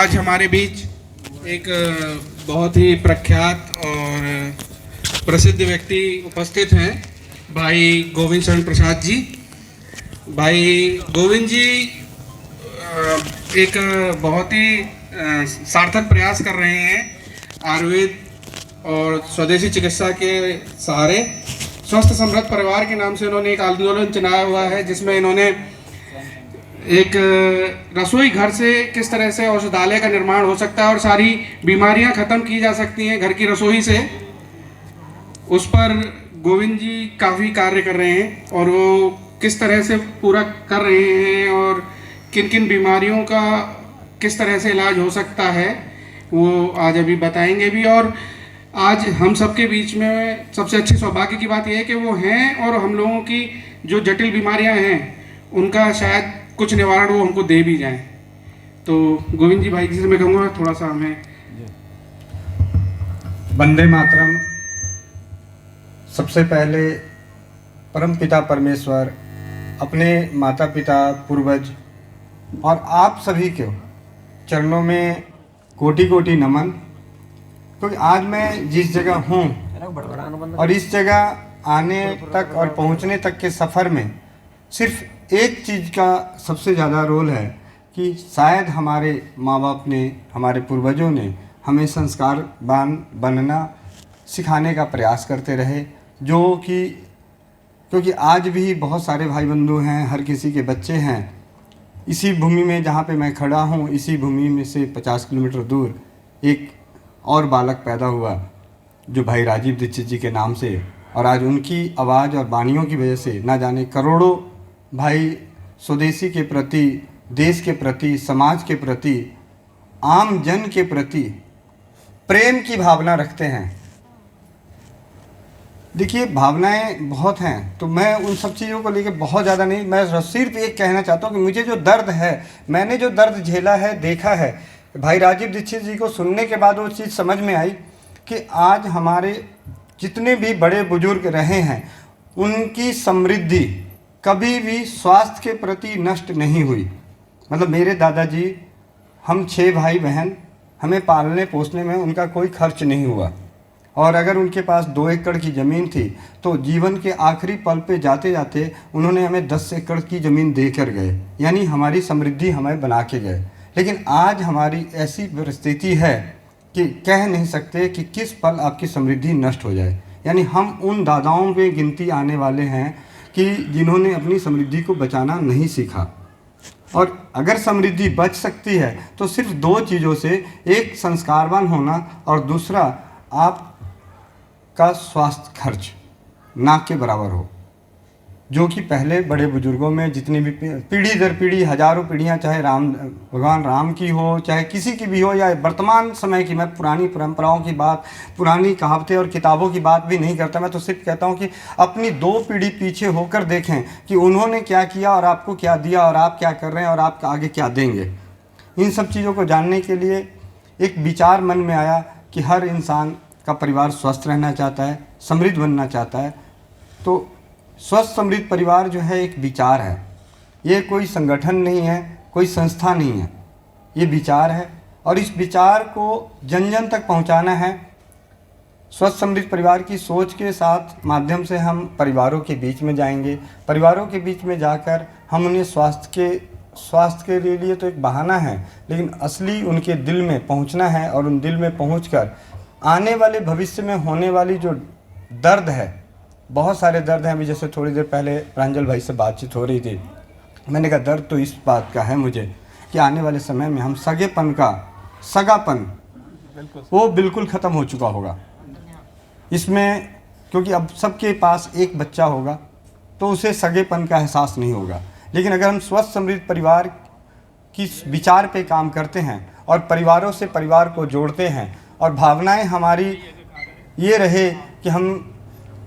आज हमारे बीच एक बहुत ही प्रख्यात और प्रसिद्ध व्यक्ति उपस्थित हैं, भाई गोविंद शरण प्रसाद जी। भाई गोविंद जी एक बहुत ही सार्थक प्रयास कर रहे हैं आयुर्वेद और स्वदेशी चिकित्सा के सहारे। स्वस्थ समृद्ध परिवार के नाम से इन्होंने एक आंदोलन चलाया हुआ है, जिसमें इन्होंने एक रसोई घर से किस तरह से औषधालय का निर्माण हो सकता है और सारी बीमारियां खत्म की जा सकती हैं घर की रसोई से, उस पर गोविंद जी काफ़ी कार्य कर रहे हैं और वो किस तरह से पूरा कर रहे हैं और किन किन बीमारियों का किस तरह से इलाज हो सकता है वो आज अभी बताएंगे भी। और आज हम सबके बीच में सबसे अच्छी सौभाग्य की बात यह है कि वो हैं और हम लोगों की जो जटिल बीमारियां हैं उनका शायद कुछ निवारण वो हमको दे भी जाएं। तो गोविंद जी भाई जी से मैं कहूँगा थोड़ा सा हमें। वंदे मातरम। सबसे पहले परम पिता परमेश्वर, अपने माता पिता पूर्वज और आप सभी के चरणों में कोटि कोटि नमन। क्योंकि आज मैं जिस जगह हूँ और इस जगह आने तक और पहुँचने तक के सफ़र में सिर्फ एक चीज़ का सबसे ज़्यादा रोल है कि शायद हमारे माँ बाप ने, हमारे पूर्वजों ने हमें संस्कारवान बनना सिखाने का प्रयास करते रहे, जो कि क्योंकि आज भी बहुत सारे भाई बंधु हैं, हर किसी के बच्चे हैं। इसी भूमि में जहाँ पे मैं खड़ा हूँ, इसी भूमि में से 50 किलोमीटर दूर एक और बालक पैदा हुआ जो भाई राजीव दीक्षित जी के नाम से, और आज उनकी आवाज़ और वाणियों की वजह से ना जाने करोड़ों भाई स्वदेशी के प्रति, देश के प्रति, समाज के प्रति, आम जन के प्रति प्रेम की भावना रखते हैं। देखिए, भावनाएं बहुत हैं, तो मैं उन सब चीज़ों को लेकर बहुत ज़्यादा नहीं, मैं सिर्फ एक कहना चाहता हूँ कि मुझे जो दर्द है, मैंने जो दर्द झेला है, देखा है, भाई राजीव दीक्षित जी को सुनने के बाद वो चीज़ समझ में आई कि आज हमारे जितने भी बड़े बुजुर्ग रहे हैं उनकी समृद्धि कभी भी स्वास्थ्य के प्रति नष्ट नहीं हुई। मतलब मेरे दादाजी, हम 6 भाई बहन, हमें पालने पोसने में उनका कोई खर्च नहीं हुआ, और अगर उनके पास 2 एकड़ की ज़मीन थी तो जीवन के आखिरी पल पे जाते जाते उन्होंने हमें 10 एकड़ की ज़मीन दे कर गए, यानी हमारी समृद्धि हमें बना के गए। लेकिन आज हमारी ऐसी परिस्थिति है कि कह नहीं सकते कि किस पल आपकी समृद्धि नष्ट हो जाए। यानी हम उन दादाओं में गिनती आने वाले हैं कि जिन्होंने अपनी समृद्धि को बचाना नहीं सीखा। और अगर समृद्धि बच सकती है तो सिर्फ 2 चीज़ों से, एक संस्कारवान होना और दूसरा आपका स्वास्थ्य खर्च ना के बराबर हो, जो कि पहले बड़े बुजुर्गों में जितनी भी पीढ़ी दर पीढ़ी, हजारों पीढ़ियां, चाहे भगवान राम की हो, चाहे किसी की भी हो, या वर्तमान समय की, मैं पुरानी परंपराओं की बात, पुरानी कहावतें और किताबों की बात भी नहीं करता। मैं तो सिर्फ कहता हूं कि अपनी 2 पीढ़ी पीछे होकर देखें कि उन्होंने क्या किया और आपको क्या दिया और आप क्या कर रहे हैं और आप आगे क्या देंगे। इन सब चीज़ों को जानने के लिए एक विचार मन में आया कि हर इंसान का परिवार स्वस्थ रहना चाहता है, समृद्ध बनना चाहता है। तो स्वस्थ समृद्ध परिवार जो है एक विचार है, ये कोई संगठन नहीं है, कोई संस्था नहीं है, ये विचार है और इस विचार को जन जन तक पहुंचाना है। स्वस्थ समृद्ध परिवार की सोच के साथ माध्यम से हम परिवारों के बीच में जाएंगे। परिवारों के बीच में जाकर हम उन्हें स्वास्थ्य के लिए तो एक बहाना है, लेकिन असली उनके दिल में पहुंचना है और उन दिल में पहुंचकर आने वाले भविष्य में होने वाली जो दर्द है, बहुत सारे दर्द हैं। अभी जैसे थोड़ी देर पहले प्रांजल भाई से बातचीत हो रही थी, मैंने कहा दर्द तो इस बात का है मुझे कि आने वाले समय में हम सगापन वो बिल्कुल ख़त्म हो चुका होगा इसमें, क्योंकि अब सबके पास एक बच्चा होगा तो उसे सगेपन का एहसास नहीं होगा। लेकिन अगर हम स्वस्थ समृद्ध परिवार की विचार पे काम करते हैं और परिवारों से परिवार को जोड़ते हैं और भावनाएं हमारी ये रहे कि हम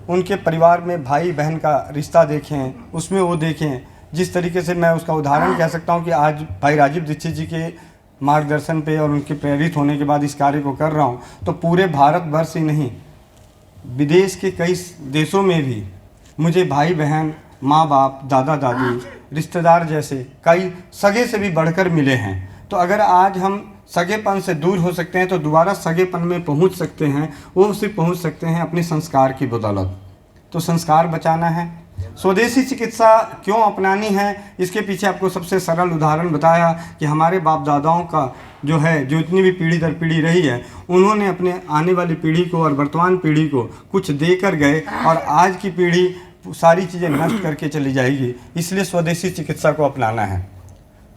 उनके परिवार में भाई बहन का रिश्ता देखें, उसमें वो देखें। जिस तरीके से मैं उसका उदाहरण कह सकता हूँ कि आज भाई राजीव दीक्षित जी के मार्गदर्शन पे और उनके प्रेरित होने के बाद इस कार्य को कर रहा हूँ, तो पूरे भारतवर्ष ही नहीं, विदेश के कई देशों में भी मुझे भाई बहन, माँ बाप, दादा दादी, रिश्तेदार जैसे कई सगे से भी बढ़कर मिले हैं। तो अगर आज हम सगेपन से दूर हो सकते हैं तो दोबारा सगेपन में पहुंच सकते हैं, वो सिर्फ पहुंच सकते हैं अपने संस्कार की बदौलत। तो संस्कार बचाना है। स्वदेशी चिकित्सा क्यों अपनानी है, इसके पीछे आपको सबसे सरल उदाहरण बताया कि हमारे बाप दादाओं का जो है, जो इतनी भी पीढ़ी दर पीढ़ी रही है, उन्होंने अपने आने वाली पीढ़ी को और वर्तमान पीढ़ी को कुछ दे कर गए, और आज की पीढ़ी सारी चीज़ें नष्ट करके चली जाएगी। इसलिए स्वदेशी चिकित्सा को अपनाना है।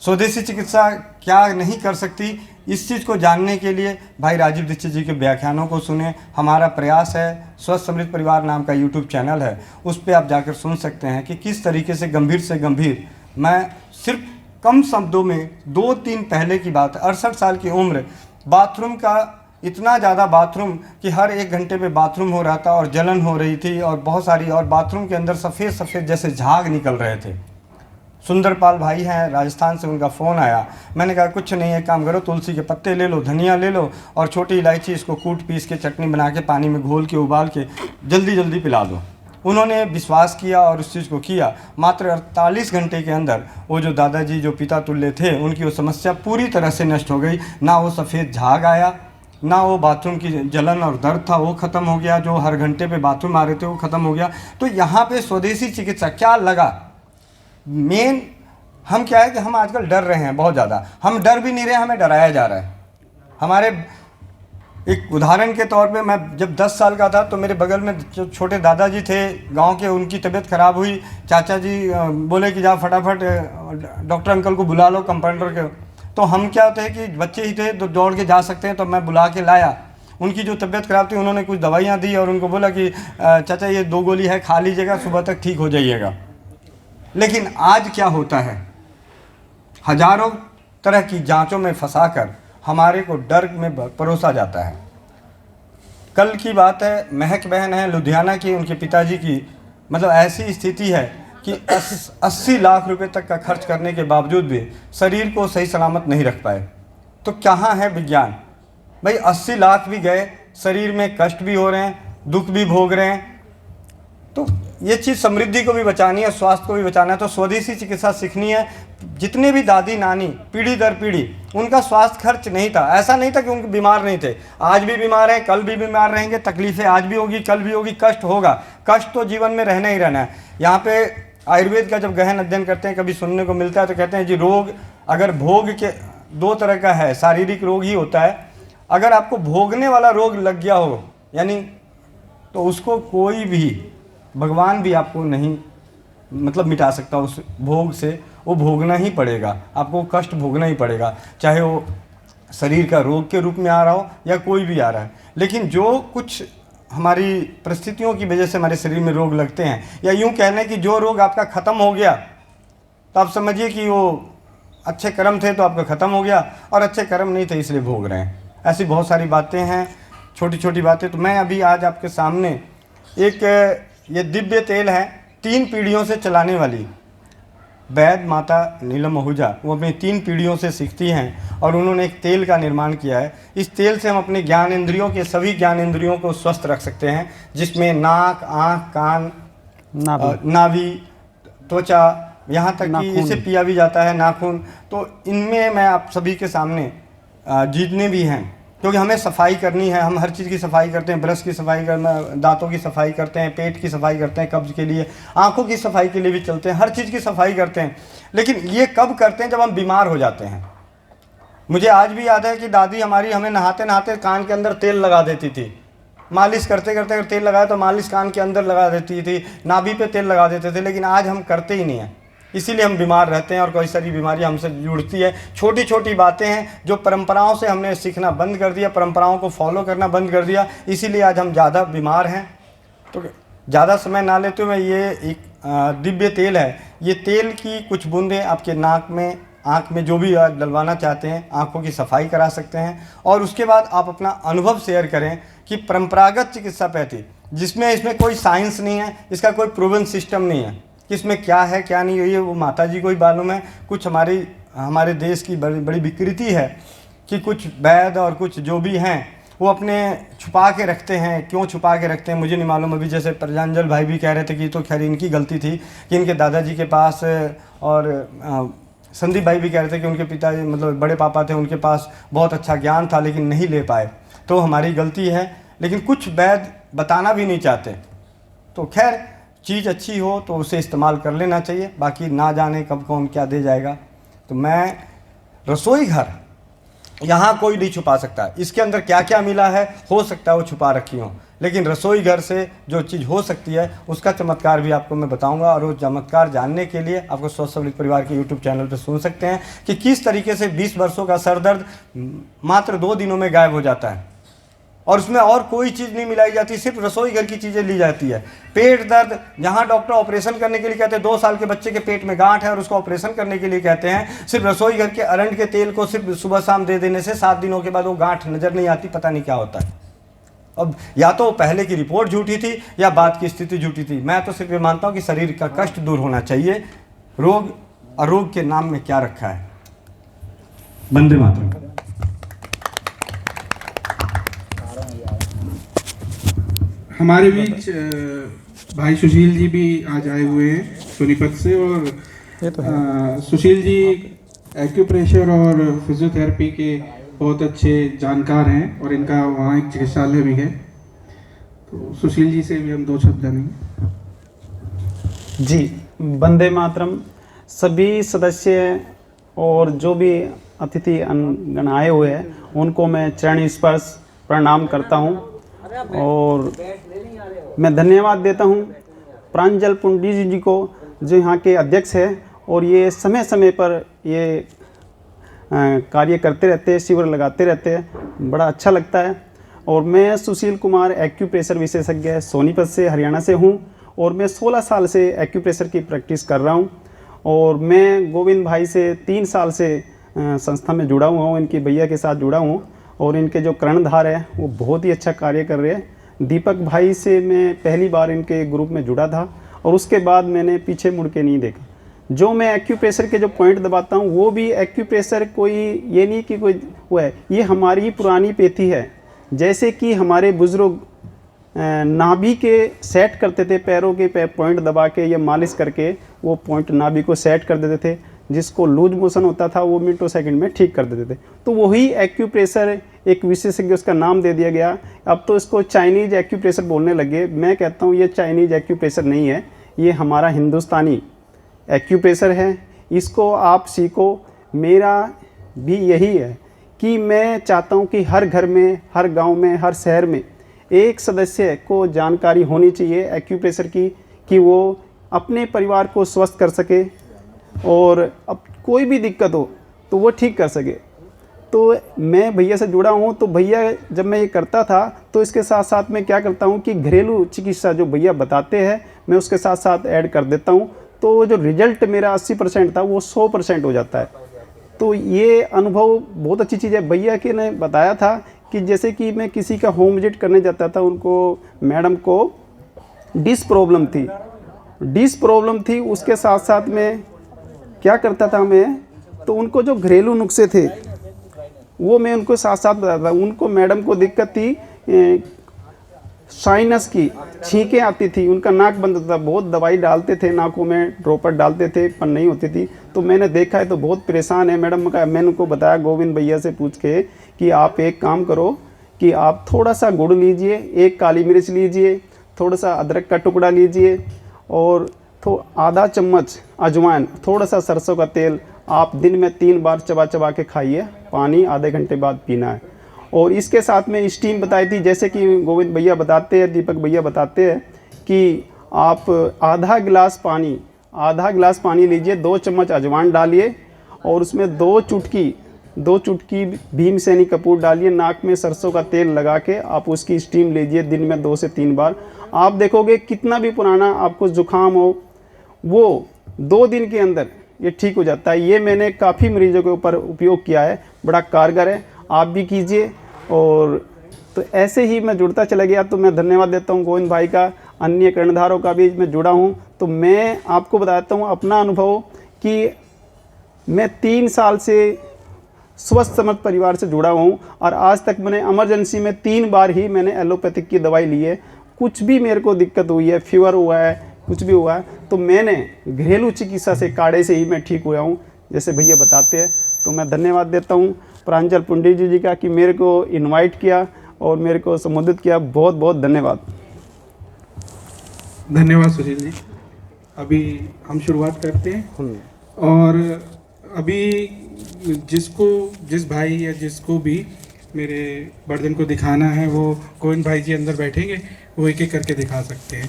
स्वदेशी चिकित्सा क्या नहीं कर सकती, इस चीज़ को जानने के लिए भाई राजीव दीक्षित जी के व्याख्यानों को सुने। हमारा प्रयास है, स्वस्थ समृद्ध परिवार नाम का यूट्यूब चैनल है, उस पर आप जाकर सुन सकते हैं कि किस तरीके से गंभीर मैं सिर्फ कम शब्दों में 2-3 पहले की बात, 68 साल की उम्र, बाथरूम का इतना ज़्यादा बाथरूम कि हर 1 घंटे पे बाथरूम हो रहा था और जलन हो रही थी और बहुत सारी, और बाथरूम के अंदर सफ़ेद सफ़ेद जैसे झाग निकल रहे थे। सुंदरपाल भाई हैं राजस्थान से, उनका फ़ोन आया। मैंने कहा कुछ नहीं है, काम करो, तुलसी के पत्ते ले लो, धनिया ले लो और छोटी इलायची, इसको कूट पीस के चटनी बना के पानी में घोल के उबाल के जल्दी पिला दो। उन्होंने विश्वास किया और उस चीज़ को किया। मात्र 48 घंटे के अंदर वो जो दादाजी जो पिता तुल्य थे, उनकी वो समस्या पूरी तरह से नष्ट हो गई। ना वो सफ़ेद झाग आया, ना वो बाथरूम की जलन और दर्द था वो ख़त्म हो गया, जो हर घंटे पे बाथरूम आ रहे थे वो ख़त्म हो गया। तो यहाँ पे स्वदेशी चिकित्सा क्या लगा, मेन हम क्या है कि हम आजकल डर रहे हैं बहुत ज़्यादा। हम डर भी नहीं रहे, हमें डराया जा रहा है। हमारे एक उदाहरण के तौर पे, मैं जब 10 साल का था तो मेरे बगल में जो छोटे दादाजी थे गांव के, उनकी तबीयत ख़राब हुई। चाचा जी बोले कि जाओ फटाफट डॉक्टर अंकल को बुला लो, कंपाउंडर के। तो हम क्या होते हैं कि बच्चे ही थे तो दौड़ के जा सकते हैं, तो मैं बुला के लाया। उनकी जो तबीयत ख़राब थी, उन्होंने कुछ दवाइयाँ दी और उनको बोला कि चाचा ये 2 गोली है, खा लीजिएगा, सुबह तक ठीक हो जाइएगा। लेकिन आज क्या होता है, हजारों तरह की जांचों में फंसाकर हमारे को डर में परोसा जाता है। कल की बात है, महक बहन है लुधियाना की, उनके पिताजी की मतलब ऐसी स्थिति है कि 80 लाख रुपए तक का खर्च करने के बावजूद भी शरीर को सही सलामत नहीं रख पाए। तो कहाँ है विज्ञान भाई? 80 लाख भी गए, शरीर में कष्ट भी हो रहे हैं, दुख भी भोग रहे हैं। तो ये चीज़ समृद्धि को भी बचानी है, स्वास्थ्य को भी बचाना है, तो स्वदेशी चिकित्सा सीखनी है। जितने भी दादी नानी पीढ़ी दर पीढ़ी, उनका स्वास्थ्य खर्च नहीं था। ऐसा नहीं था कि उनके बीमार नहीं थे, आज भी बीमार हैं, कल भी बीमार रहेंगे, तकलीफ़ें आज भी होगी, कल भी होगी, कष्ट होगा। कष्ट तो जीवन में रहना ही रहना है। यहाँ पे आयुर्वेद का जब गहन अध्ययन करते हैं, कभी सुनने को मिलता है तो कहते हैं जी रोग अगर भोग के 2 तरह का है, शारीरिक रोग ही होता है। अगर आपको भोगने वाला रोग लग गया हो यानी, तो उसको कोई भी, भगवान भी आपको नहीं मतलब मिटा सकता उस भोग से। वो भोगना ही पड़ेगा, आपको कष्ट भोगना ही पड़ेगा, चाहे वो शरीर का रोग के रूप में आ रहा हो या कोई भी आ रहा है। लेकिन जो कुछ हमारी परिस्थितियों की वजह से हमारे शरीर में रोग लगते हैं, या यूँ कहने कि जो रोग आपका ख़त्म हो गया तो आप समझिए कि वो अच्छे कर्म थे तो आपका ख़त्म हो गया, और अच्छे कर्म नहीं थे इसलिए भोग रहे हैं। ऐसी बहुत सारी बातें हैं, छोटी छोटी बातें। तो मैं अभी आज आपके सामने एक ये दिव्य तेल है, 3 पीढ़ियों से चलाने वाली वैद्य माता नीलम आहूजा, वो अपनी 3 पीढ़ियों से सीखती हैं और उन्होंने एक तेल का निर्माण किया है। इस तेल से हम अपने ज्ञान इंद्रियों के सभी ज्ञान इंद्रियों को स्वस्थ रख सकते हैं, जिसमें नाक, आँख, कान, नाभि, त्वचा, यहाँ तक कि इसे पिया भी जाता है, नाखून। तो इनमें मैं आप सभी के सामने जितने भी हैं, क्योंकि हमें सफाई करनी है, हम हर चीज़ की सफाई करते हैं, ब्रश की सफाई करना, दांतों की सफाई करते हैं, पेट की सफाई करते हैं कब्ज़ के लिए, आंखों की सफाई के लिए भी चलते हैं, हर चीज़ की सफाई करते हैं। लेकिन ये कब करते हैं? जब हम बीमार हो जाते हैं। मुझे आज भी याद है कि दादी हमारी हमें नहाते नहाते कान के अंदर तेल लगा देती थी। मालिश करते करते अगर तेल लगाया तो मालिश कान के अंदर लगा देती थी, नाभि पे तेल लगा देते थे। लेकिन आज हम करते ही नहीं हैं, इसीलिए हम बीमार रहते हैं और कई सारी बीमारियां हमसे जुड़ती है। छोटी छोटी बातें हैं जो परंपराओं से हमने सीखना बंद कर दिया, परंपराओं को फॉलो करना बंद कर दिया, इसीलिए आज हम ज़्यादा बीमार हैं। तो ज़्यादा समय ना लेते हुए ये एक दिव्य तेल है, ये तेल की कुछ बूंदें आपके नाक में, आँख में जो भी डलवाना चाहते हैं, आँखों की सफाई करा सकते हैं। और उसके बाद आप अपना अनुभव शेयर करें कि परंपरागत चिकित्सा पद्धति जिसमें इसमें कोई साइंस नहीं है, इसका कोई प्रूवन सिस्टम नहीं है कि इसमें क्या है क्या नहीं है, ये वो माता जी को ही मालूम है। कुछ हमारे देश की बड़ी विकृति है कि कुछ वैद्य और कुछ जो भी हैं वो अपने छुपा के रखते हैं। क्यों छुपा के रखते हैं मुझे नहीं मालूम। अभी जैसे प्रजांजल भाई भी कह रहे थे कि तो खैर इनकी गलती थी कि इनके दादाजी के पास और संदीप भाई भी कह रहे थे कि उनके पिताजी मतलब बड़े पापा थे, उनके पास बहुत अच्छा ज्ञान था लेकिन नहीं ले पाए, तो हमारी गलती है। लेकिन कुछ वैद्य बताना भी नहीं चाहते। तो खैर, चीज़ अच्छी हो तो उसे इस्तेमाल कर लेना चाहिए, बाकी ना जाने कब कौन क्या दे जाएगा। तो मैं रसोई घर यहाँ कोई नहीं छुपा सकता, इसके अंदर क्या क्या मिला है हो सकता है वो छुपा रखी हो, लेकिन रसोई घर से जो चीज़ हो सकती है उसका चमत्कार भी आपको मैं बताऊंगा। और वो चमत्कार जानने के लिए आपको स्वस्थ सम्मिलित परिवार के यूट्यूब चैनल पर सुन सकते हैं कि किस तरीके से 20 वर्षों का सर दर्द मात्र 2 दिनों में गायब हो जाता है, और उसमें और कोई चीज़ नहीं मिलाई जाती, सिर्फ रसोई घर की चीज़ें ली जाती है। पेट दर्द, जहाँ डॉक्टर ऑपरेशन करने के लिए कहते हैं 2 साल के बच्चे के पेट में गांठ है और उसको ऑपरेशन करने के लिए कहते हैं, सिर्फ रसोई घर के अरंड के तेल को सिर्फ सुबह शाम दे देने से 7 दिनों के बाद वो गांठ नज़र नहीं आती, पता नहीं क्या होता है। अब या तो पहले की रिपोर्ट झूठी थी या बाद की स्थिति झूठी थी। मैं तो सिर्फ ये मानता हूँ कि शरीर का कष्ट दूर होना चाहिए। रोग अरोग के नाम में क्या रखा है। वंदे मातरम। हमारे बीच भाई सुशील जी भी आज आए हुए हैं सोनीपत से, और सुशील जी एक्यूप्रेशर और फिजियोथेरेपी के बहुत अच्छे जानकार हैं और इनका वहाँ एक चिकित्सालय भी है। तो सुशील जी से भी हम 2 शब्द जानेंगे। जी, वंदे मातरम। सभी सदस्य और जो भी अतिथि गण आए हुए हैं उनको मैं चरण स्पर्श प्रणाम करता हूं और मैं धन्यवाद देता हूं प्रांजल पुंडी जी को, जो यहाँ के अध्यक्ष हैं और ये समय समय पर ये कार्य करते रहते हैं, शिविर लगाते रहते हैं, बड़ा अच्छा लगता है। और मैं सुशील कुमार एक्यूप्रेशर विशेषज्ञ सोनीपत से, हरियाणा से हूँ और मैं 16 साल से एक्यूप्रेशर की प्रैक्टिस कर रहा हूँ। और मैं गोविंद भाई से 3 साल से संस्था में जुड़ा हुआ हूँ, इनकी भैया के साथ जुड़ा हूँ और इनके जो कर्णधार है वो बहुत ही अच्छा कार्य कर रहे हैं। दीपक भाई से मैं पहली बार इनके ग्रुप में जुड़ा था और उसके बाद मैंने पीछे मुड़ के नहीं देखा। जो मैं एक्यूप्रेशर के जो पॉइंट दबाता हूँ वो भी एक्यूप्रेशर कोई ये नहीं कि कोई वो है, ये हमारी पुरानी पेथी है। जैसे कि हमारे बुजुर्ग नाभि के सेट करते थे, पैरों के पॉइंट दबा के या मालिश करके वो पॉइंट नाभि को सेट कर देते थे, जिसको लूज मोशन होता था वो मिनटों सेकंड में ठीक कर देते थे। तो वही एक्यूप्रेशर एक विशेषज्ञ उसका नाम दे दिया गया। अब तो इसको चाइनीज़ एक्यूप्रेशर बोलने लगे। मैं कहता हूँ ये चाइनीज़ एक्यूप्रेशर नहीं है, ये हमारा हिंदुस्तानी एक्यूप्रेशर है, इसको आप सीखो। मेरा भी यही है कि मैं चाहता हूँ कि हर घर में, हर गांव में, हर शहर में एक सदस्य को जानकारी होनी चाहिए एक्यूप्रेशर की, कि वो अपने परिवार को स्वस्थ कर सके और अब कोई भी दिक्कत हो तो वो ठीक कर सके। तो मैं भैया से जुड़ा हूँ, तो भैया जब मैं ये करता था तो इसके साथ साथ मैं क्या करता हूँ कि घरेलू चिकित्सा जो भैया बताते हैं मैं उसके साथ साथ ऐड कर देता हूँ। तो जो रिजल्ट मेरा 80% था वो 100% हो जाता है। तो ये अनुभव बहुत अच्छी चीज़ है। भैया के ने बताया था कि जैसे कि मैं किसी का होम विजिट करने जाता था, उनको मैडम को डिस्क प्रॉब्लम थी, उसके साथ साथ में क्या करता था मैं, तो उनको जो घरेलू नुस्खे थे वो मैं उनको साथ साथ बताता था। उनको मैडम को दिक्कत थी साइनस की, छींकें आती थी, उनका नाक बंद होता था, बहुत दवाई डालते थे नाकों में, ड्रॉपर डालते थे पर नहीं होती थी। तो मैंने देखा है तो बहुत परेशान है मैडम का। मैंने उनको बताया गोविंद भैया से पूछ के कि आप एक काम करो कि आप थोड़ा सा गुड़ लीजिए, 1 काली मिर्च लीजिए, थोड़ा सा अदरक का टुकड़ा लीजिए और आधा चम्मच अजवाइन, थोड़ा सा सरसों का तेल, आप दिन में 3 बार चबा चबा के खाइए, पानी आधे घंटे बाद पीना है। और इसके साथ में स्टीम बताई थी, जैसे कि गोविंद भैया बताते हैं, दीपक भैया बताते हैं कि आप आधा गिलास पानी लीजिए, 2 चम्मच अजवाइन डालिए और उसमें 2 चुटकी भीमसेनी कपूर डालिए, नाक में सरसों का तेल लगा के आप उसकी स्टीम लीजिए दिन में 2 से 3 बार। आप देखोगे कितना भी पुराना आपको जुकाम हो वो 2 दिन के अंदर ये ठीक हो जाता है। ये मैंने काफ़ी मरीजों के ऊपर उपयोग किया है, बड़ा कारगर है, आप भी कीजिए। और तो ऐसे ही मैं जुड़ता चला गया। तो मैं धन्यवाद देता हूँ गोविंद भाई का, अन्य कर्णधारों का भी मैं जुड़ा हूँ। तो मैं आपको बताता हूँ अपना अनुभव कि मैं 3 साल से स्वस्थ समर्थ परिवार से जुड़ा हूँ और आज तक मैंने इमरजेंसी में 3 बार ही मैंने एलोपैथिक की दवाई ली है। कुछ भी मेरे को दिक्कत हुई है, फीवर हुआ है, कुछ भी हुआ है, तो मैंने घरेलू चिकित्सा से, काढ़े से ही मैं ठीक हुआ हूँ। जैसे भैया बताते हैं। तो मैं धन्यवाद देता हूँ प्रांजल पंडित जी का कि मेरे को इनवाइट किया और मेरे को संबोधित किया। बहुत बहुत धन्यवाद। धन्यवाद सुशील जी। अभी हम शुरुआत करते हैं और अभी जिस भाई या जिसको भी मेरे बर्तन को दिखाना है वो गोविंद भाई जी अंदर बैठेंगे, वो एक एक करके दिखा सकते हैं।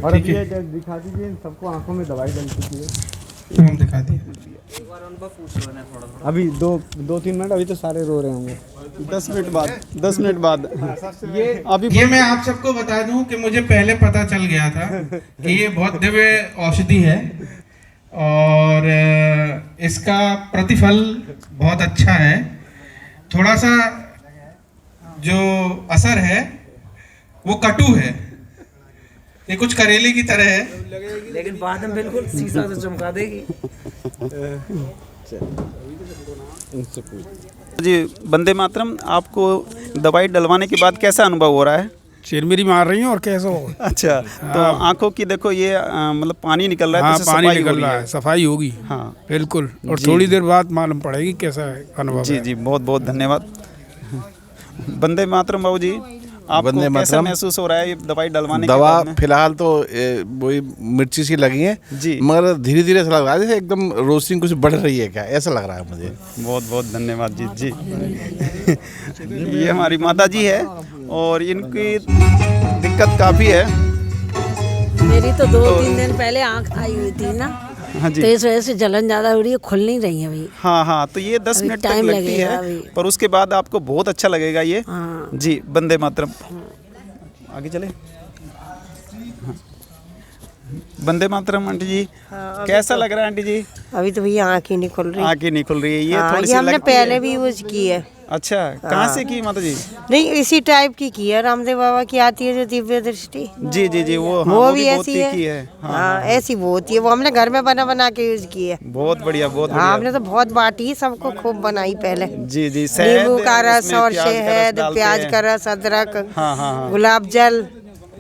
और ठीक है, दिखा दीजिए, सबको आंखों में दवाई डल चुकी है। तो हम दिखा दिए। अभी 2-3 मिनट, अभी तो सारे रो रहे होंगे। 10 मिनट बाद 10 मिनट बाद ये मैं आप सबको बता दूं कि मुझे पहले पता चल गया था कि ये बहुत दिव्य औषधि है और इसका प्रतिफल बहुत अच्छा है। थोड़ा सा जो असर है वो कटु है, ये कुछ करेले की तरह है, लेकिन बाद में बिल्कुल शीशा से चमका देगी। जी वंदे मातरम, आपको दवाई डलवाने के बाद कैसा अनुभव हो रहा है? चिरमिरी मार रही हैं और कैसे हो। अच्छा, तो आंखों की देखो ये मतलब पानी निकल रहा है। हाँ, तो पानी सफाई हो निकल रही रहा है, सफाई होगी। हाँ बिल्कुल, और थोड़ी देर बाद मालूम पड़ेगी कैसा है अनुभव। जी जी, बहुत बहुत धन्यवाद। वंदे मातरम बाबू जी, आपको वंदे कैसा मातरम। महसूस हो रहा है ये दवाई डलवाने के दवा बाद में? फिलहाल तो वही मिर्ची सी लगी है जी। मगर धीरे धीरे ऐसा लग रहा है जैसे एकदम रोस्टिंग कुछ बढ़ रही है, क्या ऐसा लग रहा है मुझे। बहुत बहुत धन्यवाद जी। जी ये हमारी माता जी है और इनकी दिक्कत काफ़ी है। मेरी तो 2-3 दिन पहले आँख आई हुई थी ना, हाँ जी। तो इस वजह से जलन ज़्यादा हो रही है, खुल नहीं रही है अभी। हाँ हाँ, तो ये 10 अभी मिनट तक टाइम लगती लगेगा है अभी। पर उसके बाद आपको बहुत अच्छा लगेगा ये। हाँ। जी वंदे मातरम। आगे चले। हाँ। वंदे मातरम आंटी जी, कैसा लग रहा है आंटी जी? अभी तो भैया आँख ही नहीं खुल रही। आंखें नहीं खुल रही है, ये हाँ, थोड़ी ये सी हमने लगती पहले है। भी यूज की है। अच्छा, कहाँ से की माता जी? नहीं, इसी टाइप की है, रामदेव बाबा की आती है जो दिव्य दृष्टि। जी जी जी, वो हाँ, वो वो भी बहुत ऐसी तीखी है। है। हाँ, हाँ, ऐसी वो होती है, वो हमने घर में बना के यूज की है। बहुत बढ़िया बहुत हाँ, बढ़िया। हमने तो बहुत बांटी, सबको खूब बनाई पहले। जी जी, शहद, नींबू का रस उसमें और प्याज का रस शहद, डालते प्याज हैं। का रस, अदरक, हाँ, हाँ, हाँ। गुलाब जल,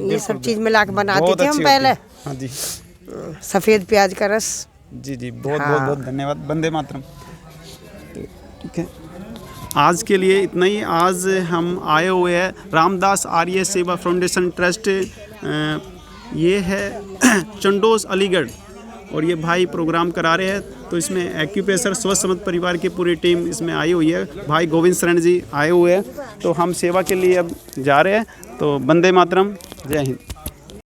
ये सब चीज मिला के बनाते बहुत थे अच्छी हम होती पहले। है। हाँ जी सफेद प्याज का रस। जी जी, बहुत हाँ। बहुत बहुत धन्यवाद। वंदे मातरम। ठीक है, आज के लिए इतना ही। आज हम आए हुए हैं रामदास आर्य सेवा फाउंडेशन ट्रस्ट, ये है चंडोस अलीगढ़, और ये भाई प्रोग्राम करा रहे हैं। तो इसमें एक्यूप्रेशर स्वस्थ समर्थ परिवार की पूरी टीम इसमें आई हुई है। भाई गोविंद शरण जी आए हुए हैं, तो हम सेवा के लिए अब जा रहे हैं। तो वंदे मातरम, जय हिंद।